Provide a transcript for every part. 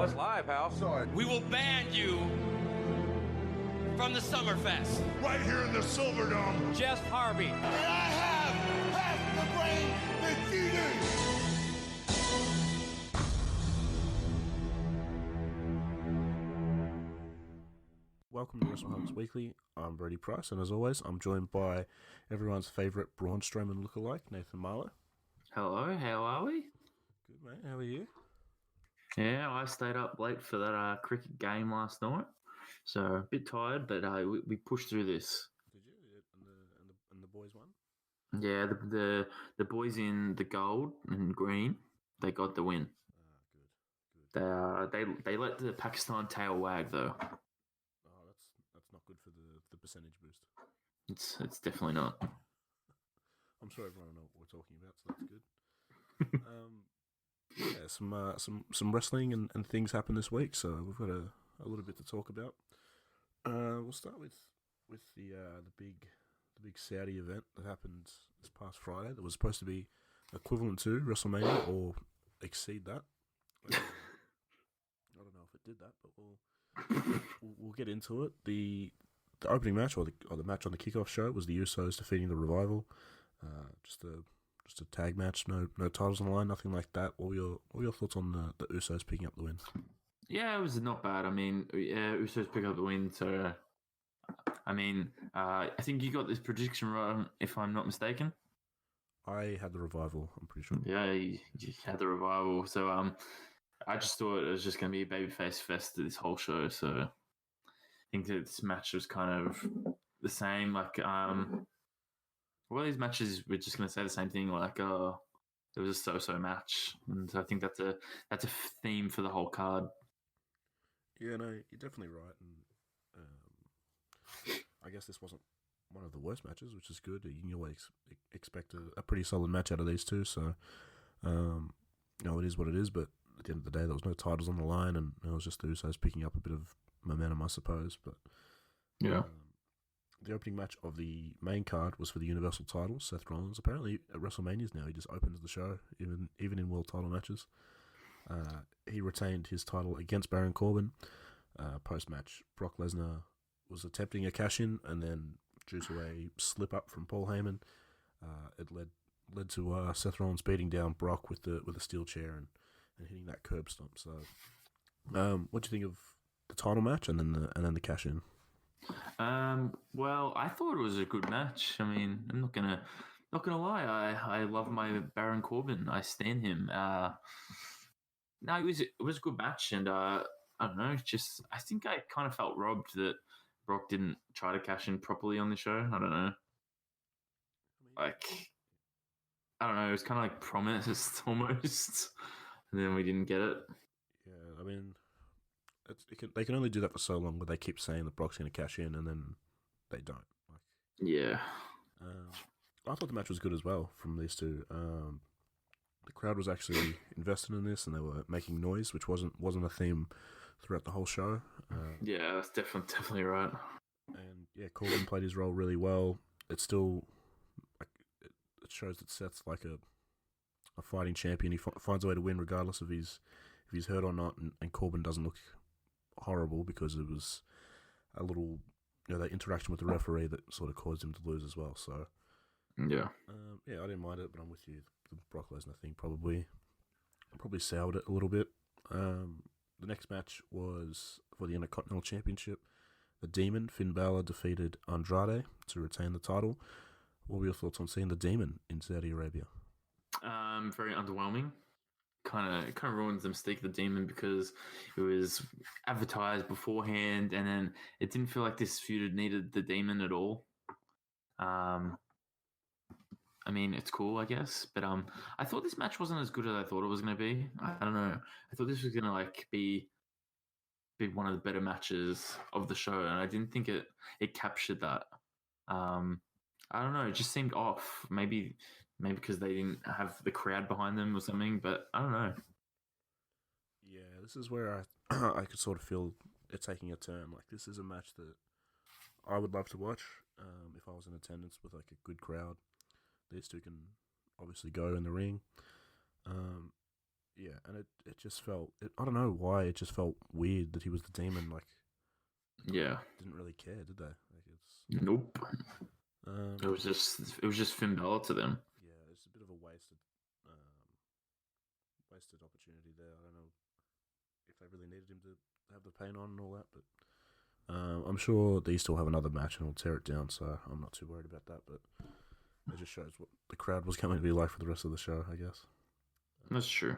it's live, pal. Sorry. We will ban you from the Summerfest. Right here in the Silver Dome. Jeff Harvey. And I have half the brain that you do. Welcome to Wrestle Hunks Weekly. I'm Brady Price, and as always, I'm joined by everyone's favourite Braun Strowman lookalike, Nathan Marlowe. Hello, how are we? Good, mate. How are you? Yeah, I stayed up late for that cricket game last night, so a bit tired, but we pushed through this. Did you? And the boys won? Yeah, the boys in the gold and green, they got the win. Good. They let the Pakistan tail wag though. Oh, that's not good for the percentage boost. It's definitely not. I'm sure everyone will know what we're talking about, so that's good. Yeah, some wrestling and things happened this week, so we've got a little bit to talk about. We'll start with the big Saudi event that happened this past Friday. That was supposed to be equivalent to WrestleMania or exceed that. I don't know if it did that, but we'll get into it. The opening match or the match on the kickoff show was the Usos defeating the Revival. Just a tag match, no titles on the line, nothing like that. What were your thoughts on the Usos picking up the win? Yeah, it was not bad. I mean, Usos pick up the win. So, I mean, I think you got this prediction right, if I'm not mistaken. I had the Revival, I'm pretty sure. Yeah, you had the Revival. So, I just thought it was just going to be a babyface fest this whole show. So, I think that this match was kind of the same. Like, well, these matches, we're just going to say the same thing. Like, it was a so-so match, and I think that's a theme for the whole card. Yeah, no, you're definitely right, and I guess this wasn't one of the worst matches, which is good. You can always expect a pretty solid match out of these two. So, it is what it is. But at the end of the day, there was no titles on the line, and it was just the Usos picking up a bit of momentum, I suppose. But yeah. The opening match of the main card was for the Universal title. Seth Rollins, apparently at WrestleManias now, he just opens the show, even in world title matches. He retained his title against Baron Corbin. Post-match, Brock Lesnar was attempting a cash-in, and then due to a slip-up from Paul Heyman, it led to Seth Rollins beating down Brock with a steel chair and hitting that curb stomp. So, what do you think of the title match and then the cash-in? Well, I thought it was a good match. I mean, I'm not gonna lie. I love my Baron Corbin. I stan him. No, it was a good match, and I don't know. Just I think I kind of felt robbed that Brock didn't try to cash in properly on the show. I don't know. Like, I don't know. It was kind of like promised almost, and then we didn't get it. Yeah, I mean. They can only do that for so long, but they keep saying that Brock's going to cash in, and then they don't. Yeah. I thought the match was good as well from these two. The crowd was actually invested in this, and they were making noise, which wasn't a theme throughout the whole show. Yeah, that's definitely right. And yeah, Corbin played his role really well. It's still it shows that Seth's like a fighting champion. He finds a way to win regardless of if he's hurt or not, and Corbin doesn't look horrible because it was a little, that interaction with the referee that sort of caused him to lose as well. So, yeah, I didn't mind it, but I'm with you. The Brock Lesnar thing probably soured it a little bit. The next match was for the Intercontinental Championship. The Demon, Finn Balor, defeated Andrade to retain the title. What were your thoughts on seeing the Demon in Saudi Arabia? Very underwhelming. Kind of ruins the mystique of the Demon because it was advertised beforehand, and then it didn't feel like this feud needed the Demon at all. I mean, it's cool, I guess, but I thought this match wasn't as good as I thought it was going to be. I don't know. I thought this was going to be one of the better matches of the show, and I didn't think it captured that. I don't know. It just seemed off. Maybe because they didn't have the crowd behind them or something. But I don't know. Yeah, this is where I could sort of feel it taking a turn. Like, this is a match that I would love to watch if I was in attendance with like a good crowd. These two can obviously go in the ring. Yeah, and it just felt... I don't know why, it just felt weird that he was the demon, like... Yeah. Didn't really care, did they? Like, it's... Nope. Um, It was just Finn Balor to them. yeah, it's a bit of a wasted opportunity there. I don't know if they really needed him to have the paint on and all that, but I'm sure they still have another match and will tear it down, so I'm not too worried about that, but it just shows what the crowd was going to be like for the rest of the show, I guess. That's true.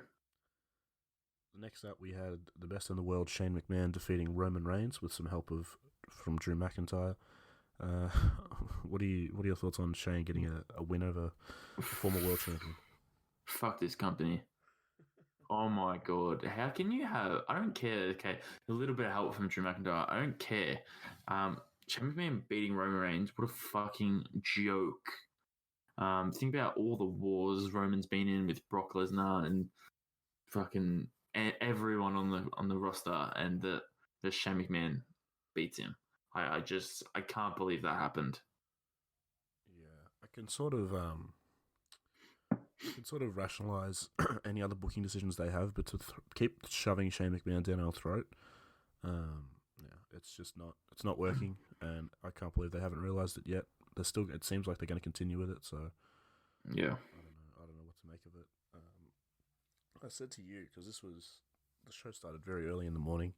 Next up, we had the best in the world, Shane McMahon, defeating Roman Reigns with some help from Drew McIntyre. What are your thoughts on Shane getting a win over a former world champion? Fuck this company. Oh my god. How can you have... I don't care. Okay, a little bit of help from Drew McIntyre. I don't care. Shane McMahon beating Roman Reigns. What a fucking joke. Think about all the wars Roman's been in with Brock Lesnar and fucking everyone on the roster, and the Shane McMahon beats him. I can't believe that happened. Yeah, I can sort of rationalize any other booking decisions they have, but to keep shoving Shane McMahon down our throat, it's not working, and I can't believe they haven't realized it yet. It seems like they're going to continue with it, so yeah, I don't know what to make of it. I said to you, because the show started very early in the morning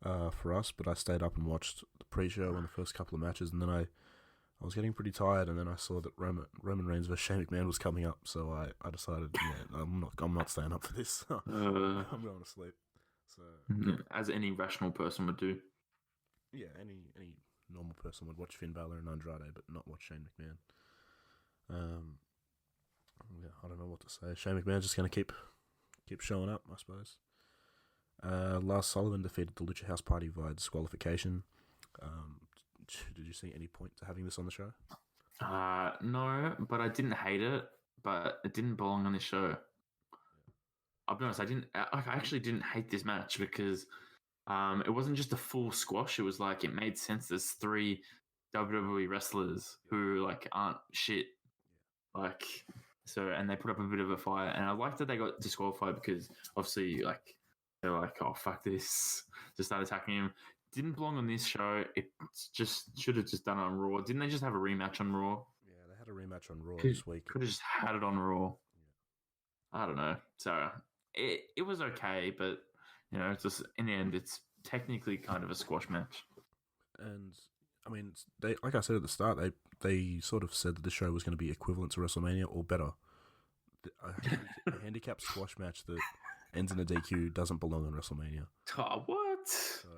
for us, but I stayed up and watched the pre-show and the first couple of matches, and then I was getting pretty tired, and then I saw that Roman Reigns versus Shane McMahon was coming up, so I decided, I'm not staying up for this. I'm going to sleep. So as any rational person would do. Yeah, any normal person would watch Finn Balor and Andrade, but not watch Shane McMahon. Yeah, I don't know what to say. Shane McMahon's just going to keep showing up, I suppose. Lars Sullivan defeated the Lucha House Party via disqualification. Did you see any point to having this on the show? No, but I didn't hate it. But it didn't belong on this show. I'll be honest, I actually didn't hate this match because it wasn't just a full squash. It was like it made sense. There's 3 WWE wrestlers who like aren't shit. Like so, and they put up a bit of a fight. And I liked that they got disqualified because obviously like they're like, oh fuck this, just start attacking him. Didn't belong on this show. It just should have just done it on Raw. Didn't they just have a rematch on Raw? Yeah, they had a rematch on Raw this week. Could have just had it on Raw. Yeah. I don't know. So it was okay, but it's just in the end, it's technically kind of a squash match. And I mean, they like I said at the start, they sort of said that the show was going to be equivalent to WrestleMania or better. A handicap squash match that ends in a DQ doesn't belong on WrestleMania. Oh, what? So,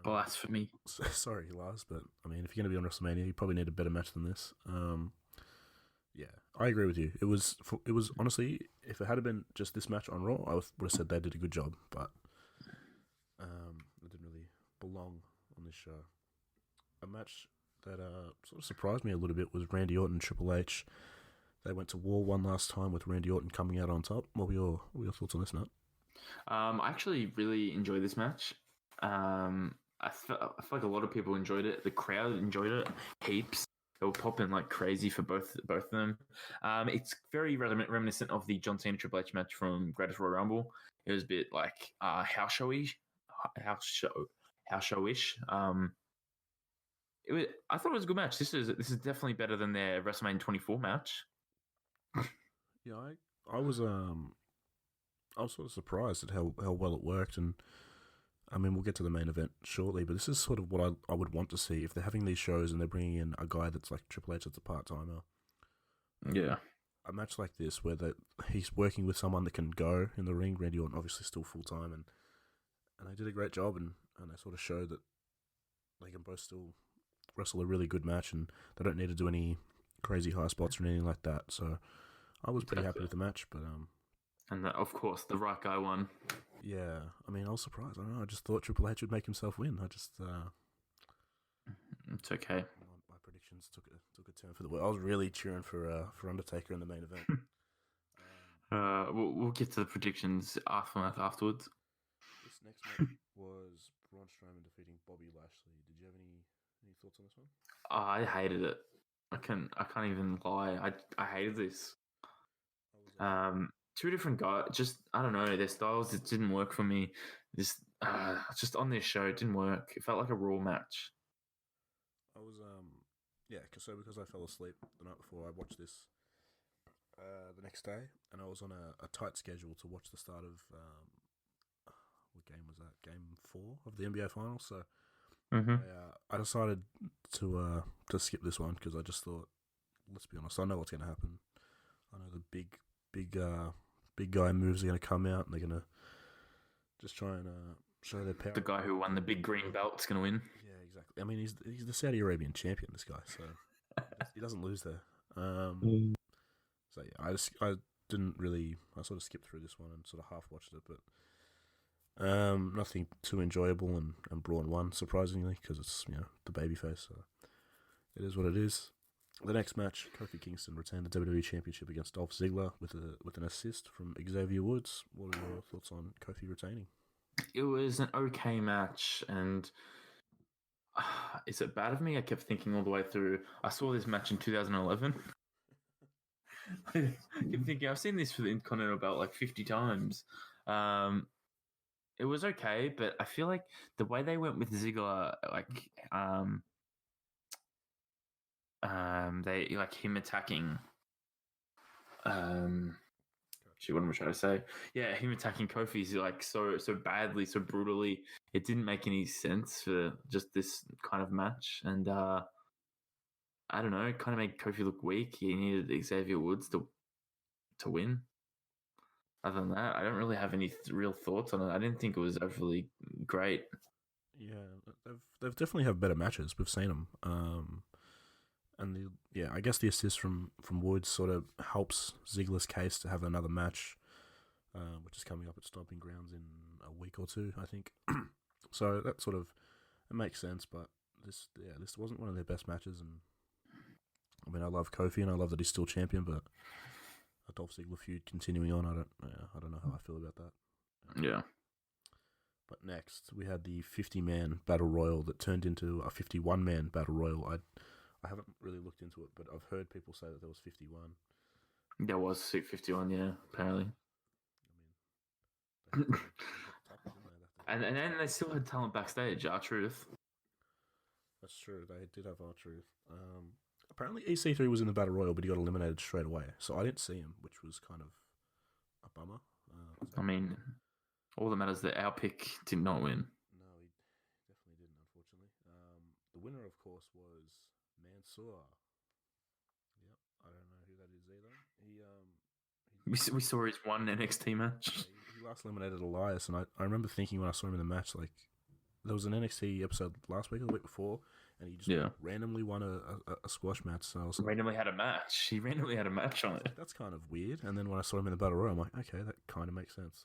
blasphemy. Sorry, Lars, but I mean, if you're going to be on WrestleMania, you probably need a better match than this. Yeah, I agree with you. It was honestly, if it had been just this match on Raw, I would have said they did a good job, but it didn't really belong on this show. A match that sort of surprised me a little bit was Randy Orton and Triple H. They went to war one last time with Randy Orton coming out on top. What were your thoughts on this, Nat? I actually really enjoyed this match. I feel like a lot of people enjoyed it. The crowd enjoyed it heaps. They were popping like crazy for both of them. It's very reminiscent of the John Cena Triple H match from Greatest Royal Rumble. It was a bit like house showish. I thought it was a good match. This is definitely better than their WrestleMania 24 match. Yeah, I was sort of surprised at how well it worked, and I mean we'll get to the main event shortly, but this is sort of what I would want to see if they're having these shows and they're bringing in a guy that's like Triple H that's a part-timer. Yeah. A match like this where he's working with someone that can go in the ring. Randy Orton obviously still full-time, and they did a great job, and they sort of showed that they can both still wrestle a really good match, and they don't need to do any crazy high spots or anything like that. So I was pretty happy with the match, but and of course the right guy won. Yeah, I mean I was surprised. I don't know. I just thought Triple H would make himself win. It's okay. My predictions took a turn for the worse. I was really cheering for Undertaker in the main event. We'll get to the predictions afterwards. This next match was Braun Strowman defeating Bobby Lashley. Did you have any thoughts on this one? I hated it. I can't even lie. I hated this. two different guys. Just I don't know, their styles it didn't work for me. This just on this show it didn't work. It felt like a Raw match. I was yeah, because I fell asleep the night before, I watched this the next day, and I was on a tight schedule to watch the start of what game was that? Game 4 of the NBA Finals. So I decided to skip this one because I just thought, let's be honest, I know what's going to happen. I know the big guy moves are going to come out, and they're going to just try and show their power. The guy who won the big green belt's going to win. Yeah, exactly. I mean, he's the Saudi Arabian champion, this guy, so he doesn't lose there. So yeah, I didn't really. I sort of skipped through this one and sort of half watched it, but nothing too enjoyable. And Braun won, surprisingly, because it's the babyface. So it is what it is. The next match, Kofi Kingston retained the WWE Championship against Dolph Ziggler with an assist from Xavier Woods. What are your thoughts on Kofi retaining? It was an okay match, and is it bad of me? I kept thinking all the way through. I saw this match in 2011. I kept thinking, I've seen this for the Intercontinental belt like 50 times. It was okay, but I feel like the way they went with Ziggler, like they like him attacking. What am I trying to say? Yeah, him attacking Kofi's like so badly, so brutally. It didn't make any sense for just this kind of match, and I don't know. It kind of made Kofi look weak. He needed Xavier Woods to win. Other than that, I don't really have any real thoughts on it. I didn't think it was overly great. Yeah, they've definitely have better matches. We've seen them. And I guess the assist from Woods sort of helps Ziggler's case to have another match, which is coming up at Stomping Grounds in a week or two, I think. So that sort of it makes sense. But this wasn't one of their best matches. And I mean, I love Kofi and I love that he's still champion, but a Dolph Ziggler feud continuing on, I don't know how I feel about that. Yeah. But next we had the 50-man battle royal that turned into a 51-man battle royal. I haven't really looked into it, but I've heard people say that there was 51. There was 51, yeah, apparently. I mean, and then they still had talent backstage, R-Truth. That's true. They did have R-Truth. Apparently EC3 was in the Battle Royal, but he got eliminated straight away. So I didn't see him, which was kind of a bummer. I mean, all that matters that our pick did not win. No, he definitely didn't, unfortunately. The winner, of course, was Mansoor. Yep, I don't know who that is either. We saw his one NXT match. Yeah, he last eliminated Elias, and I remember thinking when I saw him in the match, like, there was an NXT episode last week or the week before, and he just randomly won a squash match. So I was randomly had a match. He randomly had a match on it. That's kind of weird. And then when I saw him in the Battle Royal, I'm like, okay, that kind of makes sense.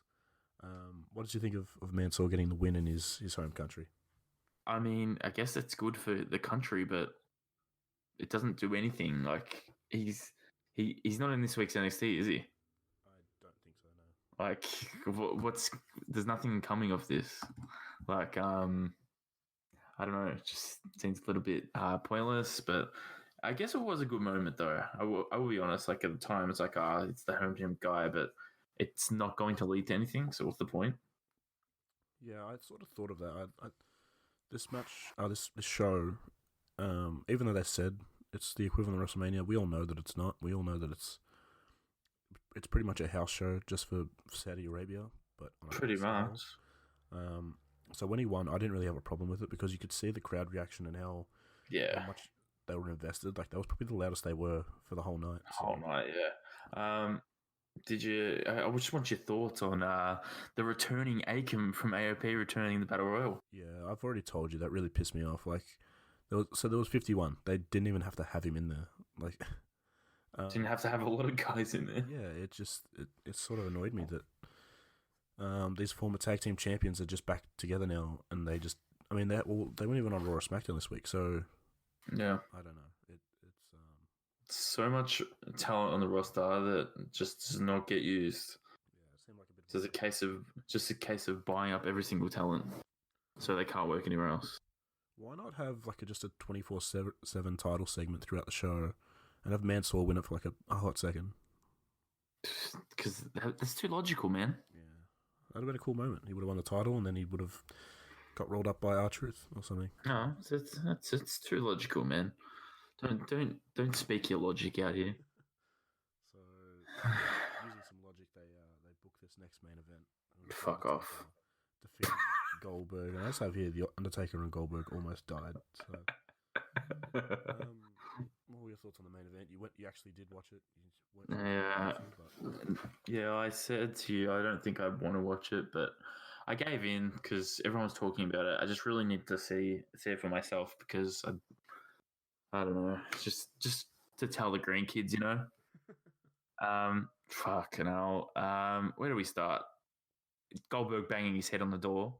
What did you think of Mansoor getting the win in his home country? I mean, I guess it's good for the country, but it doesn't do anything. Like he's not in this week's NXT, is he? I don't think so. No. Like, there's nothing coming of this. Like, I don't know. It just seems a little bit pointless, but I guess it was a good moment, though. I will be honest. Like, at the time, it's like, it's the home team guy, but it's not going to lead to anything. So what's the point? Yeah, I sort of thought of that. This match, this show, even though they said it's the equivalent of WrestleMania, we all know that it's not. We all know that it's pretty much a house show just for Saudi Arabia, but pretty much. So when he won, I didn't really have a problem with it because you could see the crowd reaction and how much they were invested. Like that was probably the loudest they were for the whole night. Whole night, yeah. Did you? I just want your thoughts on the returning Akam from AOP returning the Battle Royal. Yeah, I've already told you that really pissed me off. Like, there was 51. They didn't even have to have him in there. Like, didn't have to have a lot of guys in there. Yeah, it sort of annoyed me that these former tag team champions are just back together now, and they weren't even on Raw or SmackDown this week. So yeah, I don't know. It's so much talent on the roster that just does not get used. Yeah, it seemed like a bit. So it's a case of buying up every single talent, so they can't work anywhere else. Why not have like just a 24/7 title segment throughout the show, and have Mansoor win it for like a hot second? Because that's too logical, man. Yeah, that'd have been a cool moment. He would have won the title, and then he would have got rolled up by R-Truth or something. No, it's too logical, man. Don't speak your logic out here. So, using some logic, they booked this next main event. Fuck off. Defeating Goldberg. And I just have here the Undertaker and Goldberg almost died. So, what were your thoughts on the main event? You actually did watch it. Yeah, I said to you, I don't think I'd want to watch it, but I gave in because everyone's talking about it. I just really need to see it for myself because I don't know, just to tell the grandkids, you know. Fucking hell. Where do we start? Goldberg banging his head on the door.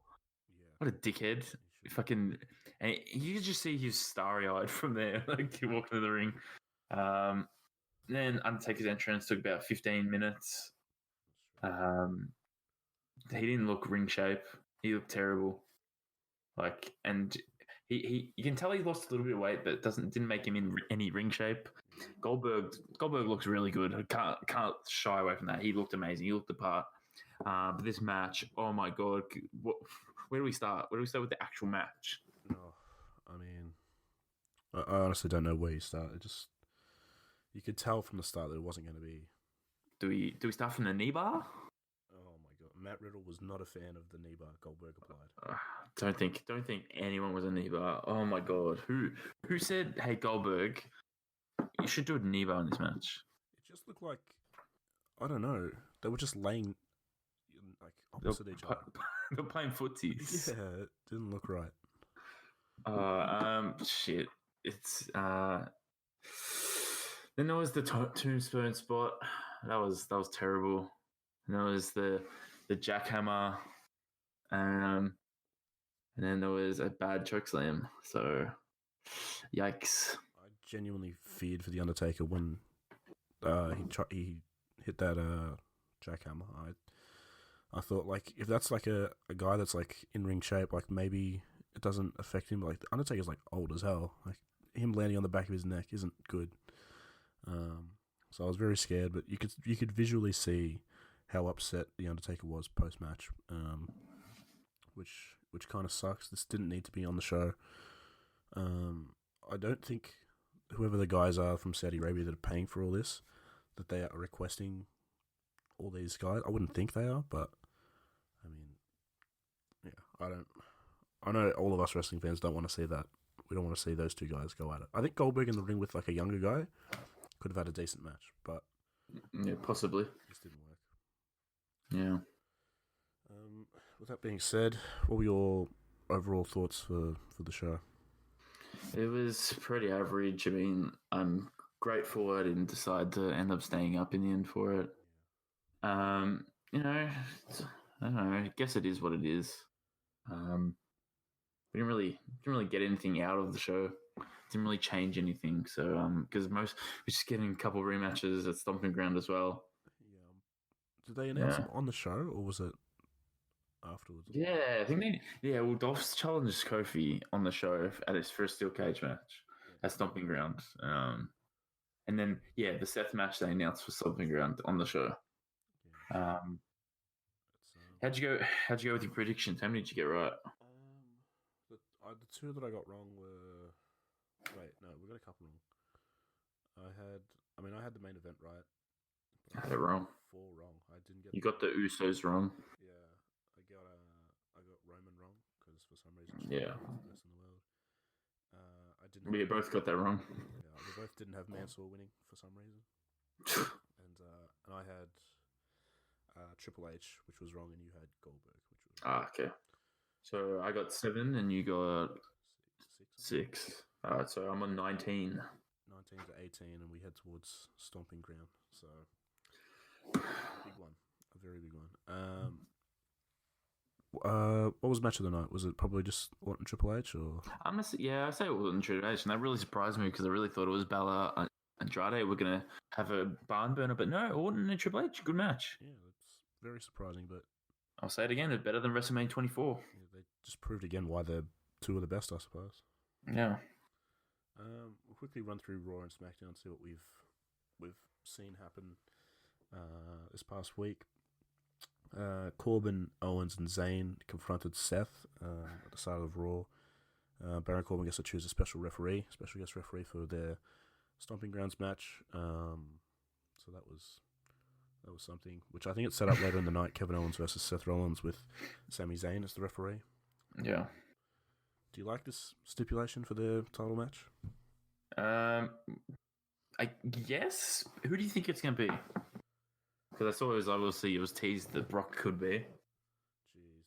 Yeah. What a dickhead! Fucking, and you could just see he's starry-eyed from there, like he walked into the ring. Then Undertaker's entrance took about 15 minutes. He didn't look ring shape. He looked terrible. Like, and he you can tell he lost a little bit of weight, but didn't make him in any ring shape. Goldberg looks really good. I can't shy away from that. He looked amazing. He looked the part. But this match, oh my god, where do we start? Where do we start with the actual match? No, I mean, I honestly don't know where you start. You could tell from the start that it wasn't going to be. Do we start from the knee bar? Oh my god, Matt Riddle was not a fan of the knee bar Goldberg applied. Don't think anyone was a knee bar. Oh my god, who said, hey Goldberg, you should do a knee bar in this match? It just looked like, I don't know, they were just laying like opposite each other. They're playing footsies. Yeah, it didn't look right. Shit. It's then there was the tombstone spot. That was terrible. And there was the jackhammer, and then there was a bad chokeslam. So, yikes! I genuinely feared for the Undertaker when he hit that jackhammer. I thought, like, if that's like a guy that's like in ring shape, like maybe it doesn't affect him. But like the Undertaker's like old as hell. Like him landing on the back of his neck isn't good. So I was very scared, but you could visually see how upset the Undertaker was post match, which kind of sucks. This didn't need to be on the show. I don't think whoever the guys are from Saudi Arabia that are paying for all this, that they are requesting all these guys. I wouldn't think they are, but I mean, yeah, I know all of us wrestling fans don't want to see that. We don't want to see those two guys go at it. I think Goldberg in the ring with like a younger guy could have had a decent match, but yeah, possibly. This didn't work. Yeah. With that being said, what were your overall thoughts for the show? It was pretty average. I mean, I'm grateful I didn't decide to end up staying up in the end for it. You know, I don't know. I guess it is what it is. We didn't really get anything out of the show. Didn't really change anything. So, because we're just getting a couple of rematches at Stomping Ground as well. Yeah. Did they announce them on the show, or was it afterwards? Yeah, I think well, Dolph's challenged Kofi on the show at his first steel cage match at Stomping Ground. And then the Seth match they announced for Stomping Ground on the show. Yeah. How'd you go with your predictions? How many did you get right? The two that I got wrong were. Wait, no, we got a couple wrong. I had the main event right. I had it wrong. 4 wrong. I didn't get. You got the Usos wrong. Yeah, I got Roman wrong because for some reason yeah, best in the world. I didn't. We both got that wrong. Yeah, we both didn't have Mansoor winning for some reason, and I had Triple H, which was wrong, and you had Goldberg, which was wrong. Okay. So I got 7 and you got 6. Alright, so I'm on 19. 19 to 18, and we head towards Stomping Ground. So, big one. A very big one. What was match of the night? Was it probably just Orton Triple H, or? I say Orton Triple H, and that really surprised me because I really thought it was Bella and Andrade were going to have a barn burner, but no, Orton and Triple H, good match. Yeah, that's very surprising, but I'll say it again, it's better than WrestleMania 24. Yeah, they just proved again why they're two of the best, I suppose. Yeah. We'll quickly run through Raw and SmackDown, see what we've seen happen. this past week. Corbin, Owens, and Zayn confronted Seth at the start of Raw. Baron Corbin gets to choose a special guest referee for their Stomping Grounds match. So that was something, which I think it's set up later in the night. Kevin Owens versus Seth Rollins with Sami Zayn as the referee. Yeah. Do you like this stipulation for their title match? I guess. Who do you think it's going to be? Because I saw it was teased that Brock could be. Jeez.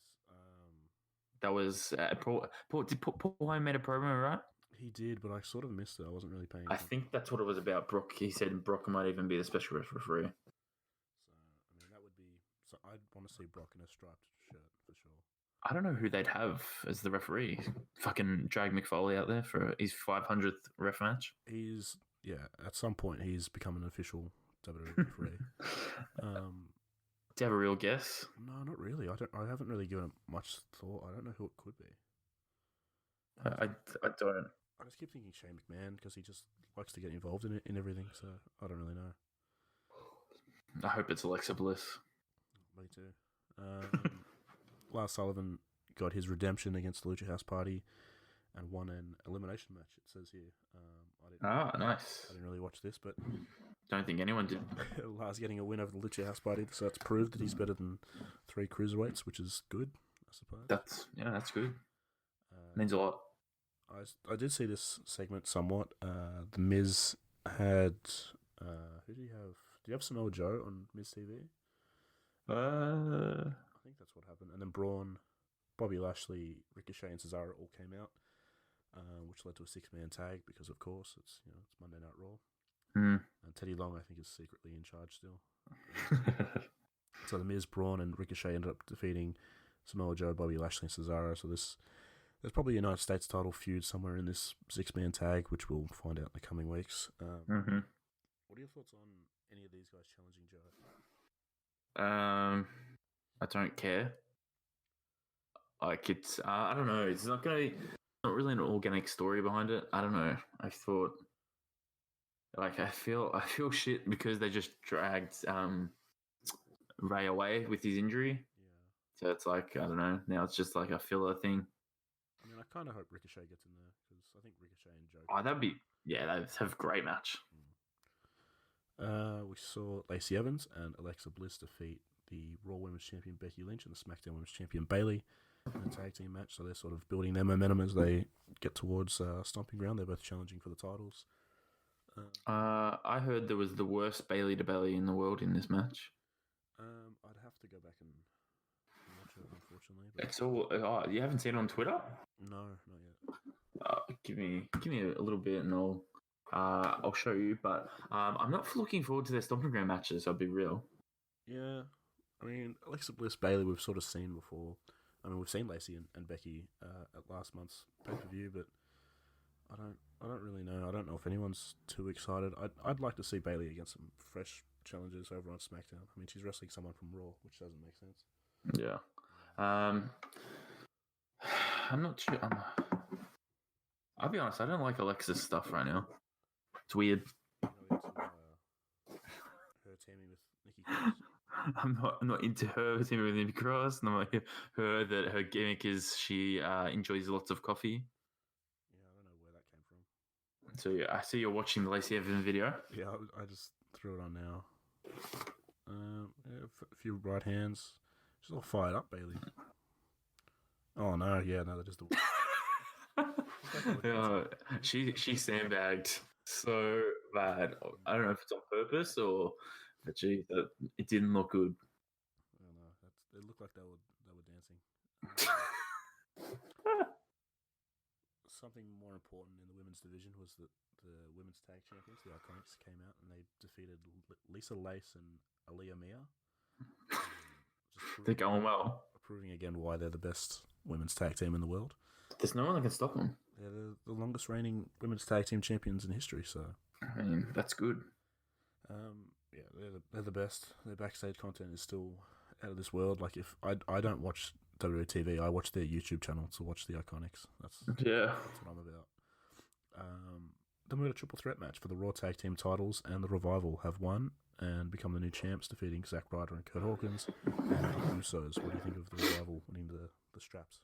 That was Paul Heyman made a promo, right? He did, but I sort of missed it. I wasn't really paying I attention. think that's what it was about. Brock. He said Brock might even be the special referee. So, I mean, that would be... So I'd want to see Brock in a striped shirt, for sure. I don't know who they'd have as the referee. Fucking drag McFoley out there for his 500th ref match. At some point he's become an official WWE referee. Do you have a real guess? No, not really. I haven't really given it much thought. I don't know who it could be. I don't. I just keep thinking Shane McMahon because he just likes to get involved in everything. So I don't really know. I hope it's Alexa Bliss. Me too. Lars Sullivan got his redemption against the Lucha House Party and won an elimination match. It says here. Nice. I didn't really watch this, but Don't think anyone did. Lars getting a win over the Lucha House Party, so it's proved that he's better than 3 cruiserweights, which is good, I suppose. That's good. Means a lot. I did see this segment somewhat. The Miz had who do you have? Do you have Samoa Joe on Miz TV? I think that's what happened. And then Braun, Bobby Lashley, Ricochet, and Cesaro all came out, which led to a 6-man tag because, of course, it's Monday Night Raw. And Teddy Long, I think, is secretly in charge still. So the Miz, Braun, and Ricochet ended up defeating Samoa Joe, Bobby Lashley, and Cesaro. So there's probably a United States title feud somewhere in this 6-man tag, which we'll find out in the coming weeks. What are your thoughts on any of these guys challenging Joe? I don't care. Like it's, I don't know. It's not really an organic story behind it. I don't know. I thought, like, I feel shit because they just dragged Ray away with his injury. Yeah. So it's like, I don't know. Now it's just like a filler thing. I mean, I kind of hope Ricochet gets in there because I think Ricochet and Joe. Oh, they'd have a great match. We saw Lacey Evans and Alexa Bliss defeat the Raw Women's Champion Becky Lynch and the SmackDown Women's Champion Bayley in a tag team match. So they're sort of building their momentum as they get towards Stomping Ground. They're both challenging for the titles. I heard there was the worst Bayley to Bayley in the world in this match. I'd have to go back and watch it, unfortunately. But... It's all. Oh, you haven't seen it on Twitter? No, not yet. Give me a little bit, and I'll show you. But I'm not looking forward to their Stomping Ground matches. I'll be real. Yeah, I mean, Alexa Bliss, Bayley, we've sort of seen before. I mean, we've seen Lacey and Becky at last month's pay-per-view, but I don't really know. I don't know if anyone's too excited. I'd like to see Bayley against some fresh challenges over on SmackDown. I mean, she's wrestling someone from Raw, which doesn't make sense. Yeah. I'm not sure. I'll be honest. I don't like Alexa's stuff right now. It's weird. Her teaming with Nikki Cross. I'm not into her teaming with Nikki Cross. I'm not her that her gimmick is she enjoys lots of coffee. Yeah, I don't know where that came from. So yeah, I see you're watching the Lacey Evans video. Yeah, I just threw it on now. A few right hands. She's all fired up, Bayley. Oh no, that is the. She sandbagged so bad. I don't know if it's on purpose or, but gee, it didn't look good. I don't know. It looked like they were dancing. Something more important in the women's division was that the women's tag champions, the Iconics, came out and they defeated Lisa Lace and Aaliyah Mia. They're going well. Proving again why they're the best women's tag team in the world. There's no one that can stop them. They're the longest reigning women's tag team champions in history, so... I mean, that's good. They're the best. Their backstage content is still out of this world. Like, if I don't watch WWE TV, I watch their YouTube channel to watch the Iconics. That's what I'm about. Then we got a triple threat match for the Raw Tag Team titles, and the Revival have won. and become the new champs, defeating Zack Ryder and Kurt Hawkins and the Usos. What do you think of the Revival winning the straps?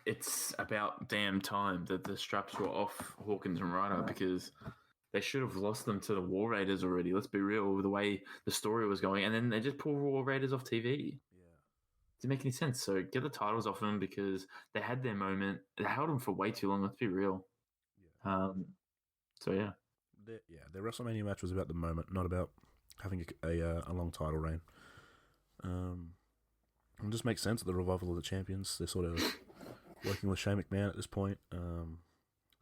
It's about damn time that the straps were off Hawkins and Ryder, because they should have lost them to the War Raiders already. Let's be real, with the way the story was going, and then they just pulled War Raiders off TV. Didn't make any sense. So get the titles off them, because they had their moment. They held them for way too long. Let's be real. So yeah. Their WrestleMania match was about the moment, not about having a long title reign. It just makes sense that the Revival of the Champions, they're sort of working with Shane McMahon at this point, and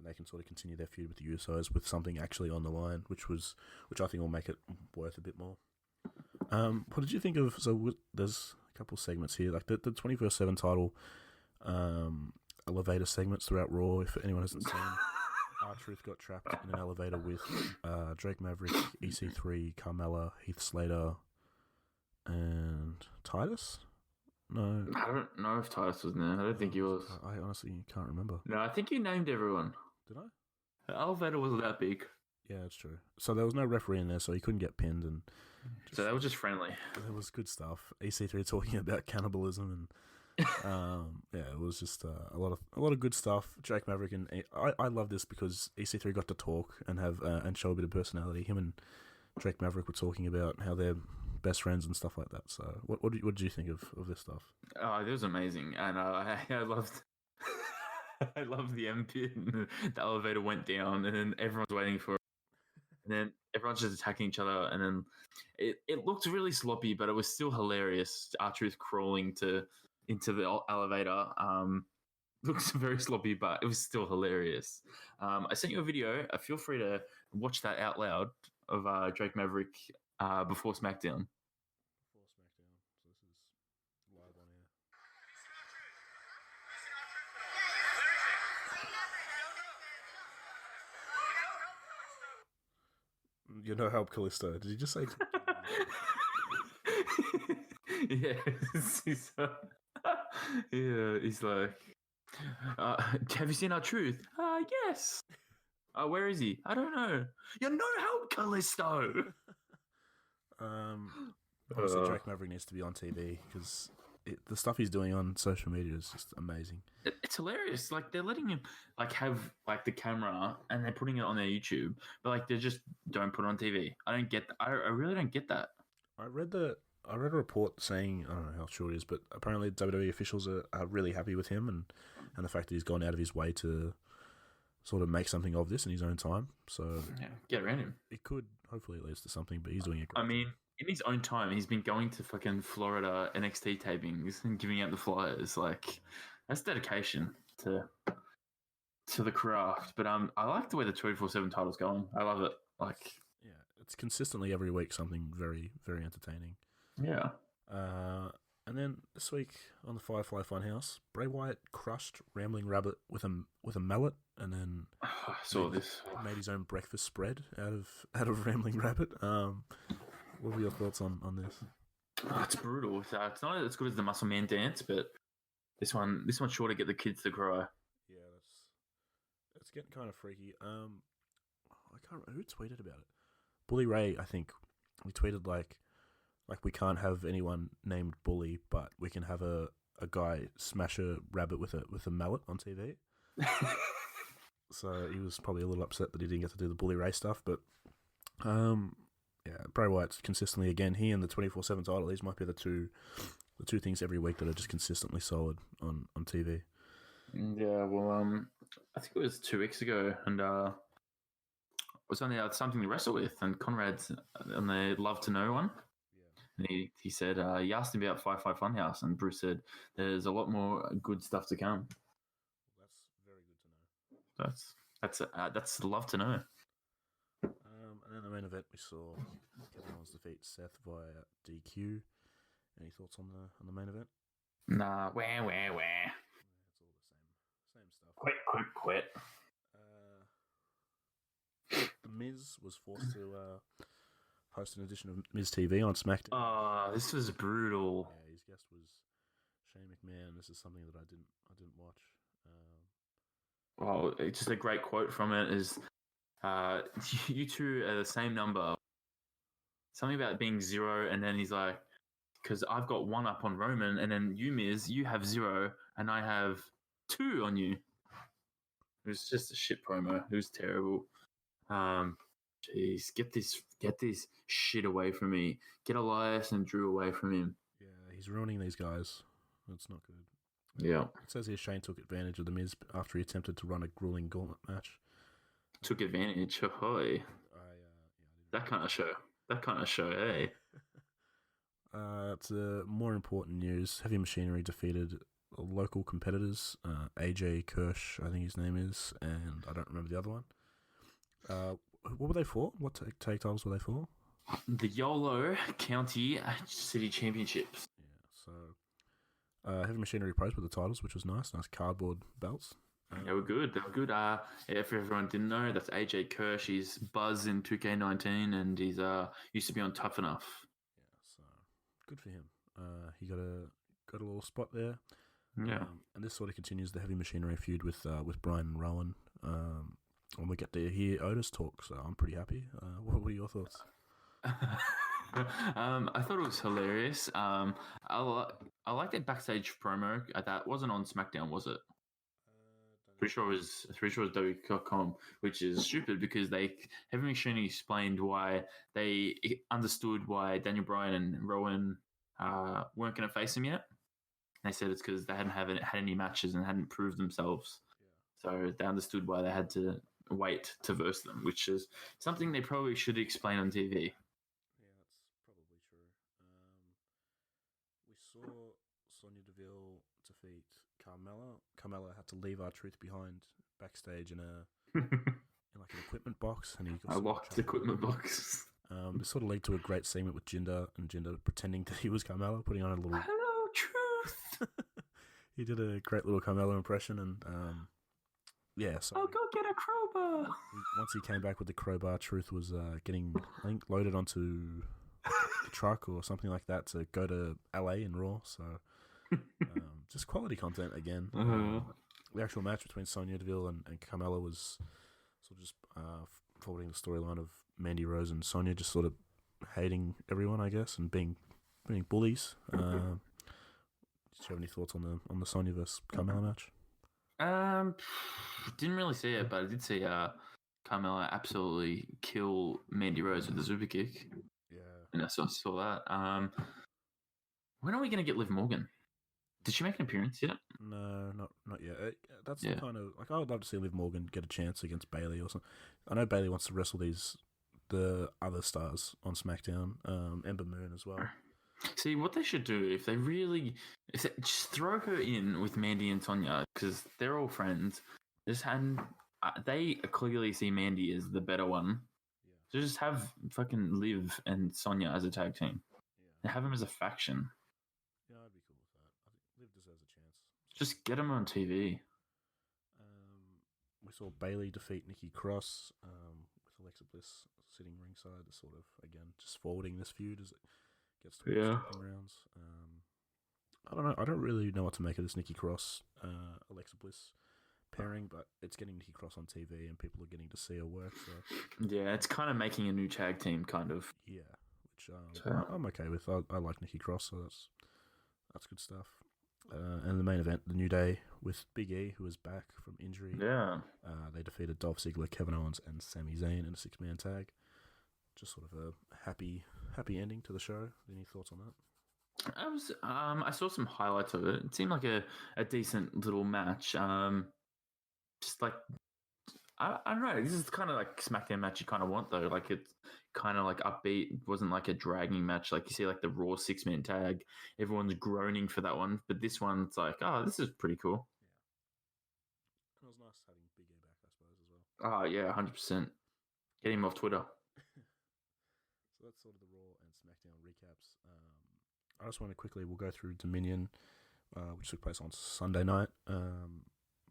they can sort of continue their feud with the Usos with something actually on the line, which I think will make it worth a bit more. What did you think of? So there's a couple segments here, like the 24/7 title elevator segments throughout Raw. If anyone hasn't seen, R-Truth got trapped in an elevator with Drake Maverick, EC3, Carmella, Heath Slater, and Titus. No, I don't know if Titus was in there. I don't think he was. I honestly can't remember. No, I think you named everyone. Did I? The elevator wasn't that big. Yeah, that's true. So there was no referee in there, so he couldn't get pinned, and so that was just friendly. There was good stuff. EC3 talking about cannibalism, and it was just a lot of good stuff. Drake Maverick and I love this because EC3 got to talk and have and show a bit of personality. Him and Drake Maverick were talking about how they're best friends and stuff like that. So what did you think of this stuff? Oh, it was amazing, and I loved. I loved the end pit. The elevator went down, and then everyone's waiting for it. And then everyone's just attacking each other, and then it looked really sloppy, but it was still hilarious. R-Truth crawling into the elevator. Looks very sloppy, but it was still hilarious. I sent you a video. Feel free to watch that out loud of Drake Maverick before SmackDown. You know, help Callisto. Did you just say? Yeah, he's like, have you seen R-Truth? Yes. Where is he? I don't know. You know, help Callisto. Obviously, Drake Maverick needs to be on TV because the stuff he's doing on social media is just amazing. It's hilarious. Like, they're letting him have the camera and they're putting it on their YouTube, but they just don't put it on TV. I don't get that. I really don't get that. I read a report saying, I don't know how true it is, but apparently WWE officials are really happy with him and the fact that he's gone out of his way to sort of make something of this in his own time. So yeah, get around him. It could hopefully lead to something, but he's doing it. I mean, in his own time, he's been going to fucking Florida NXT tapings and giving out the flyers. Like, that's dedication to the craft. But I like the way the 24/7 title's going. I love it. Like, yeah, it's consistently every week something very, very entertaining. Yeah. And then this week on the Firefly Funhouse, Bray Wyatt crushed Rambling Rabbit with a mallet, and then I saw this. Made his own breakfast spread out of Rambling Rabbit. What were your thoughts on this? Oh, it's brutal. It's not as good as the Muscle Man dance, but this one's sure to get the kids to cry. Yeah, it's getting kind of freaky. I can't remember who tweeted about it. Bully Ray, I think, he tweeted like we can't have anyone named Bully, but we can have a guy smash a rabbit with a mallet on TV. So he was probably a little upset that he didn't get to do the Bully Ray stuff, but yeah, Bray Wyatt's consistently, again, he and the 24/7 title, these might be the two things every week that are just consistently solid on TV. Yeah, well, I think it was 2 weeks ago, and it was on the Something to Wrestle With, and Conrad's on the Love to Know one. And he said, he asked him about Firefly Funhouse, and Bruce said, there's a lot more good stuff to come. That's very good to know. That's love to know. And then the main event, we saw Kevin Owens defeat Seth via DQ. Any thoughts on the main event? Nah, wah. It's all the same stuff. Quit. The Miz was forced to host an edition of Miz TV on SmackDown. Oh, this was brutal. Yeah, his guest was Shane McMahon. This is something that I didn't watch. Oh, it's just a great quote from it is, you two are the same number. something about being 0, and then he's like, because I've got 1 up on Roman, and then you, Miz, you have 0, and I have 2 on you. It was just a shit promo. It was terrible. Jeez, get this shit away from me. Get Elias and Drew away from him. Yeah, he's ruining these guys. That's not good. Yeah. It says here Shane took advantage of the Miz after he attempted to run a grueling gauntlet match. Took advantage. Ahoy. That kind of show, eh? It's more important news. Heavy Machinery defeated local competitors, AJ Kirsch, I think his name is, and I don't remember the other one. What were they for? What tag titles were they for? The YOLO County City Championships. Yeah, so Heavy Machinery Pros with the titles, which was nice cardboard belts. They were good. If everyone didn't know, that's AJ Kirsch. He's Buzz in 2K19, and he's used to be on Tough Enough. Yeah, so good for him. He got a little spot there. Yeah, and this sort of continues the Heavy Machinery feud with Brian and Rowan. And we get to hear Otis talk, so I'm pretty happy. What are your thoughts? I thought it was hilarious. I like that backstage promo. That wasn't on SmackDown, was it? Pretty sure it was W.com, which is stupid because Heavy Machinery explained why they understood why Daniel Bryan and Rowan weren't going to face him yet. They said it's because they hadn't had any matches and hadn't proved themselves. Yeah. So they understood why they had to wait to verse them, which is something they probably should explain on TV. Yeah, that's probably true. We saw Sonya Deville defeat Carmella. Carmella had to leave R-Truth behind backstage in in like an equipment box, and he got a locked equipment box. This sort of led to a great segment with Jinder, and Jinder pretending that he was Carmella, putting on a little "Hello, Truth." He did a great little Carmella impression, and yeah. So I'll go get a crowbar. Once he came back with the crowbar, Truth was getting, I think, loaded onto the truck or something like that to go to LA and Raw. So just quality content again. The actual match between Sonya Deville and Carmella was sort of just forwarding the storyline of Mandy Rose and Sonya just sort of hating everyone, I guess, and being bullies. Did you have any thoughts on the Sonya versus Carmella match? Didn't really see it, but I did see Carmella absolutely kill Mandy Rose with a super kick. Yeah, and I saw that. When are we going to get Liv Morgan? Did she make an appearance yet? No, not yet. That's the kind of I would love to see Liv Morgan get a chance against Bayley or something. I know Bayley wants to wrestle the other stars on SmackDown, Ember Moon as well. See, what they should do if they just throw her in with Mandy and Sonya because they're all friends. They clearly see Mandy as the better one. Yeah. So just have fucking Liv and Sonya as a tag team. Yeah. And have them as a faction. Yeah, I'd be cool with that. I think Liv deserves a chance. Just get them on TV. We saw Bayley defeat Nikki Cross with Alexa Bliss sitting ringside, sort of again just forwarding this feud as it gets to rounds. I don't know. I don't really know what to make of this Nikki Cross Alexa Bliss pairing, but it's getting Nikki Cross on TV and people are getting to see her work. So yeah, it's kind of making a new tag team, kind of. Yeah, which I'm okay with. I like Nikki Cross, so that's good stuff. And the main event, the New Day with Big E, who is back from injury. Yeah. They defeated Dolph Ziggler, Kevin Owens, and Sami Zayn in a 6-man tag. Just sort of a happy ending to the show. Any thoughts on that? I saw some highlights of it. It seemed like a decent little match. Just like I don't know. This is kind of like SmackDown match you kind of want though. Like it's kind of like upbeat. It wasn't like a dragging match. Like you see like the Raw 6-man tag. Everyone's groaning for that one, but this one it's like, oh, this is pretty cool. Yeah, it was nice having Big E back, I suppose, as well. Oh yeah, 100%. Get him off Twitter. So that's sort of the Raw and SmackDown recaps. I just want to quickly, we'll go through Dominion, which took place on Sunday night.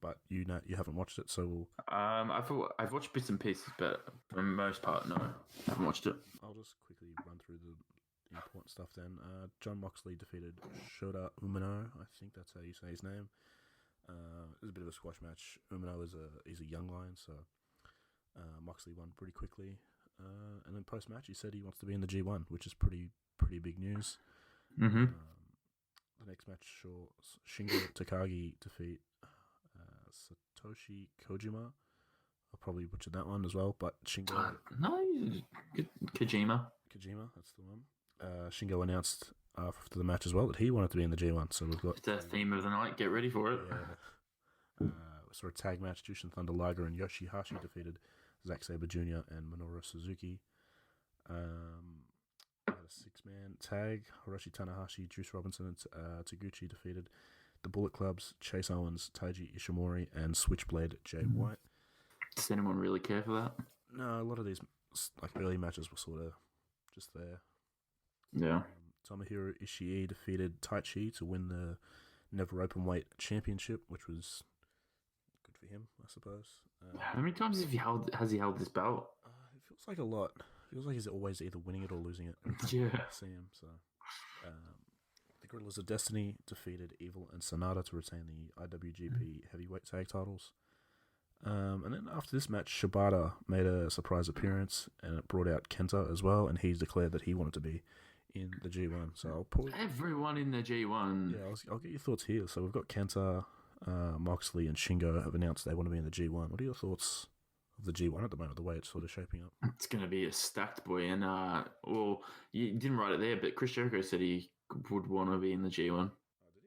But you haven't watched it, so we'll... I've watched bits and pieces, but for the most part, no, I haven't watched it. I'll just quickly run through the important stuff then. John Moxley defeated Shota Umino. I think that's how you say his name. It was a bit of a squash match. Umino is a young lion, so Moxley won pretty quickly. And then post match, he said he wants to be in the G1, which is pretty big news. Mm-hmm. The next match saw Shingo Takagi defeat Satoshi Kojima. I'll probably butcher that one as well, but Shingo. No, Kojima. Kojima, that's the one. Shingo announced after the match as well that he wanted to be in the G1, so we've got the theme of the night. Get ready for it. Yeah. We saw a tag match. Jushin Thunder Liger and Yoshihashi defeated Zack Sabre Jr. and Minoru Suzuki. We had a 6-man tag. Hiroshi Tanahashi, Juice Robinson, and Taguchi defeated the Bullet Clubs, Chase Owens, Taiji Ishimori, and Switchblade Jay White. Does anyone really care for that? No, a lot of these early matches were sort of just there. Yeah. Tomohiro Ishii defeated Taichi to win the Never Openweight Championship, which was good for him, I suppose. How many times has he held this belt? It feels like a lot. It feels like he's always either winning it or losing it. Yeah. See him. So, the Gorillas of Destiny defeated Evil and Sonata to retain the IWGP Heavyweight Tag Titles. And then after this match, Shibata made a surprise appearance, and it brought out Kenta as well, and he declared that he wanted to be in the G1. So I'll put everyone in the G1. Yeah, I'll get your thoughts here. So we've got Kenta, Moxley, and Shingo have announced they want to be in the G1. What are your thoughts of the G1 at the moment, the way it's sort of shaping up? It's going to be a stacked boy. And, well, you didn't write it there, but Chris Jericho said he would want to be in the G1. Oh, did